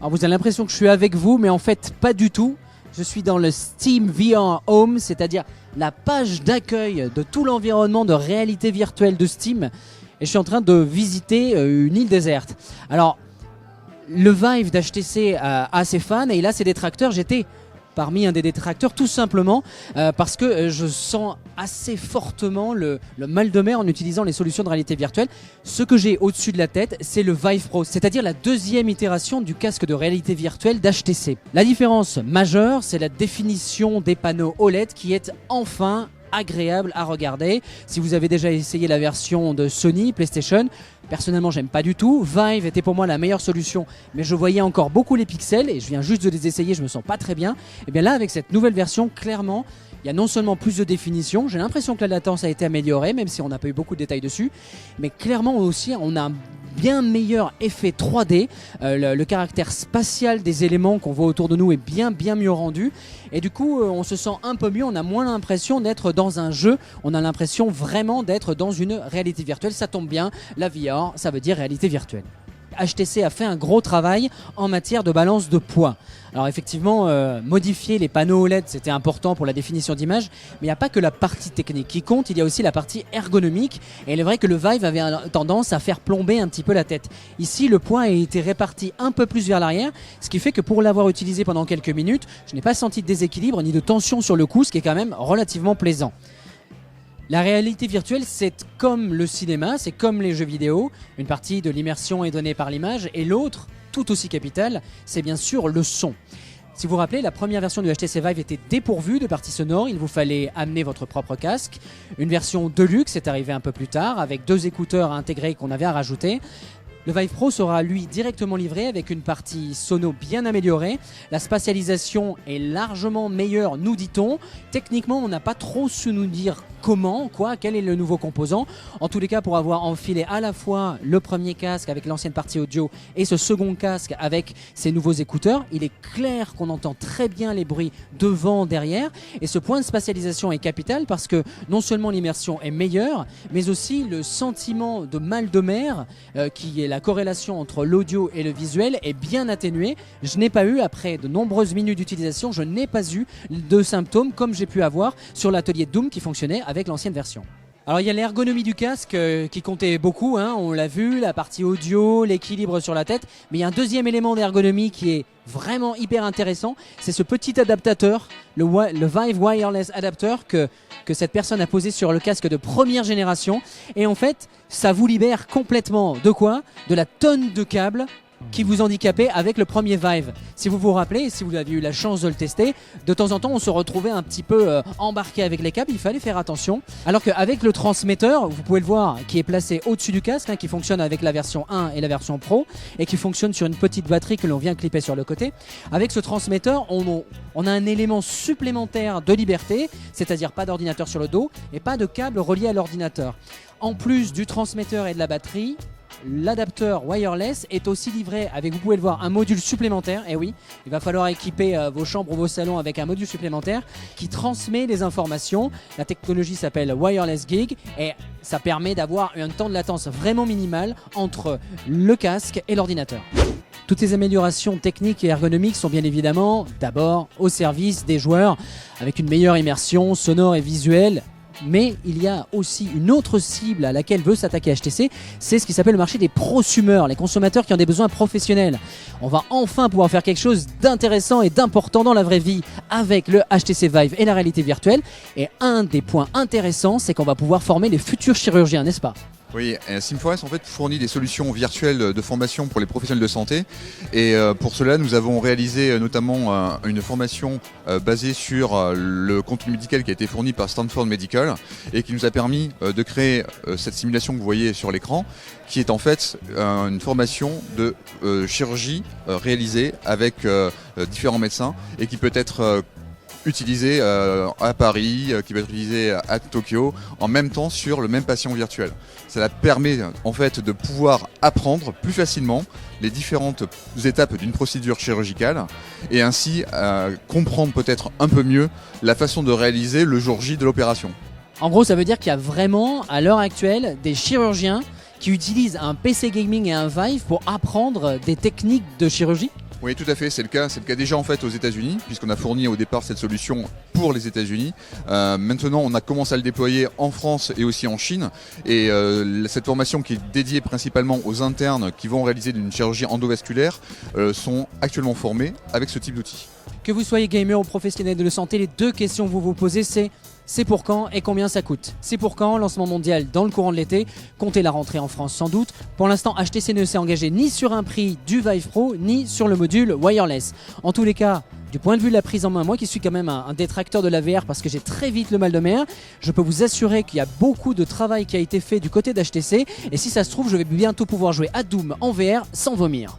Alors vous avez l'impression que je suis avec vous, mais en fait pas du tout. Je suis dans le Steam VR Home, c'est-à-dire la page d'accueil de tout l'environnement de réalité virtuelle de Steam. Et je suis en train de visiter une île déserte. Alors, le Vive d'HTC a ses fans et il a ses détracteurs. J'étais parmi un des détracteurs tout simplement parce que je sens assez fortement le mal de mer en utilisant les solutions de réalité virtuelle. Ce que j'ai au-dessus de la tête, c'est le Vive Pro, c'est-à-dire la deuxième itération du casque de réalité virtuelle d'HTC. La différence majeure, c'est la définition des panneaux OLED qui est enfin agréable à regarder. Si vous avez déjà essayé la version de Sony, PlayStation, personnellement j'aime pas du tout. Vive était pour moi la meilleure solution, mais je voyais encore beaucoup les pixels et je viens juste de les essayer, je me sens pas très bien. Et bien là, avec cette nouvelle version, clairement, il y a non seulement plus de définition, j'ai l'impression que la latence a été améliorée, même si on n'a pas eu beaucoup de détails dessus, mais clairement aussi on a un bien meilleur effet 3D, le caractère spatial des éléments qu'on voit autour de nous est bien mieux rendu et du coup on se sent un peu mieux, on a moins l'impression d'être dans un jeu, on a l'impression vraiment d'être dans une réalité virtuelle. Ça tombe bien, la VR ça veut dire réalité virtuelle. HTC a fait un gros travail en matière de balance de poids. Alors effectivement, modifier les panneaux OLED, c'était important pour la définition d'image, mais il n'y a pas que la partie technique qui compte, il y a aussi la partie ergonomique. Et il est vrai que le Vive avait tendance à faire plomber un petit peu la tête. Ici, le poids a été réparti un peu plus vers l'arrière, ce qui fait que pour l'avoir utilisé pendant quelques minutes, je n'ai pas senti de déséquilibre ni de tension sur le cou, ce qui est quand même relativement plaisant. La réalité virtuelle, c'est comme le cinéma, c'est comme les jeux vidéo. Une partie de l'immersion est donnée par l'image et l'autre, tout aussi capitale, c'est bien sûr le son. Si vous vous rappelez, la première version du HTC Vive était dépourvue de partie sonore, il vous fallait amener votre propre casque. Une version Deluxe est arrivée un peu plus tard avec 2 écouteurs intégrés qu'on avait à rajouter. Le Vive Pro sera lui directement livré avec une partie sono bien améliorée. La spatialisation est largement meilleure, nous dit-on. Techniquement, on n'a pas trop su nous dire comment, quel est le nouveau composant. En tous les cas, pour avoir enfilé à la fois le premier casque avec l'ancienne partie audio et ce second casque avec ses nouveaux écouteurs, il est clair qu'on entend très bien les bruits devant, derrière. Et ce point de spatialisation est capital parce que non seulement l'immersion est meilleure, mais aussi le sentiment de mal de mer qui est la corrélation entre l'audio et le visuel est bien atténuée. Je n'ai pas eu, après de nombreuses minutes d'utilisation, je n'ai pas eu de symptômes comme j'ai pu avoir sur l'atelier Doom qui fonctionnait avec l'ancienne version. Alors il y a l'ergonomie du casque qui comptait beaucoup, on l'a vu, la partie audio, l'équilibre sur la tête, mais il y a un deuxième élément d'ergonomie qui est vraiment hyper intéressant, c'est ce petit adaptateur, le Vive Wireless Adapter que cette personne a posé sur le casque de première génération, et en fait ça vous libère complètement de quoi ? De la tonne de câbles qui vous handicapait avec le premier Vive. Si vous vous rappelez, si vous avez eu la chance de le tester, de temps en temps on se retrouvait un petit peu embarqué avec les câbles, il fallait faire attention. Alors qu'avec le transmetteur, vous pouvez le voir, qui est placé au-dessus du casque, qui fonctionne avec la version 1 et la version Pro, et qui fonctionne sur une petite batterie que l'on vient clipper sur le côté. Avec ce transmetteur, on a un élément supplémentaire de liberté, c'est-à-dire pas d'ordinateur sur le dos et pas de câble relié à l'ordinateur. En plus du transmetteur et de la batterie, l'adapteur wireless est aussi livré avec, vous pouvez le voir, un module supplémentaire. Et oui, il va falloir équiper vos chambres ou vos salons avec un module supplémentaire qui transmet les informations. La technologie s'appelle Wireless Gig et ça permet d'avoir un temps de latence vraiment minimal entre le casque et l'ordinateur. Toutes ces améliorations techniques et ergonomiques sont bien évidemment d'abord au service des joueurs avec une meilleure immersion sonore et visuelle. Mais il y a aussi une autre cible à laquelle veut s'attaquer HTC, c'est ce qui s'appelle le marché des prosumers, les consommateurs qui ont des besoins professionnels. On va enfin pouvoir faire quelque chose d'intéressant et d'important dans la vraie vie avec le HTC Vive et la réalité virtuelle. Et un des points intéressants, c'est qu'on va pouvoir former les futurs chirurgiens, n'est-ce pas ? Oui, SimForest en fait fournit des solutions virtuelles de formation pour les professionnels de santé et pour cela nous avons réalisé notamment une formation basée sur le contenu médical qui a été fourni par Stanford Medical et qui nous a permis de créer cette simulation que vous voyez sur l'écran qui est en fait une formation de chirurgie réalisée avec différents médecins et qui peut être utilisé à Paris, qui va être utilisé à Tokyo, en même temps sur le même patient virtuel. Cela permet en fait de pouvoir apprendre plus facilement les différentes étapes d'une procédure chirurgicale et ainsi comprendre peut-être un peu mieux la façon de réaliser le jour J de l'opération. En gros, ça veut dire qu'il y a vraiment, à l'heure actuelle, des chirurgiens qui utilisent un PC gaming et un Vive pour apprendre des techniques de chirurgie ? Oui, tout à fait, c'est le cas. C'est le cas déjà en fait aux États-Unis, puisqu'on a fourni au départ cette solution pour les États-Unis. Maintenant, on a commencé à le déployer en France et aussi en Chine. Et cette formation qui est dédiée principalement aux internes qui vont réaliser une chirurgie endovasculaire sont actuellement formés avec ce type d'outils. Que vous soyez gamer ou professionnel de la santé, les deux questions que vous vous posez, c'est pour quand et combien ça coûte. C'est pour quand, lancement mondial dans le courant de l'été, comptez la rentrée en France sans doute. Pour l'instant, HTC ne s'est engagé ni sur un prix du Vive Pro, ni sur le module wireless. En tous les cas, du point de vue de la prise en main, moi qui suis quand même un détracteur de la VR parce que j'ai très vite le mal de mer, je peux vous assurer qu'il y a beaucoup de travail qui a été fait du côté d'HTC et si ça se trouve, je vais bientôt pouvoir jouer à Doom en VR sans vomir.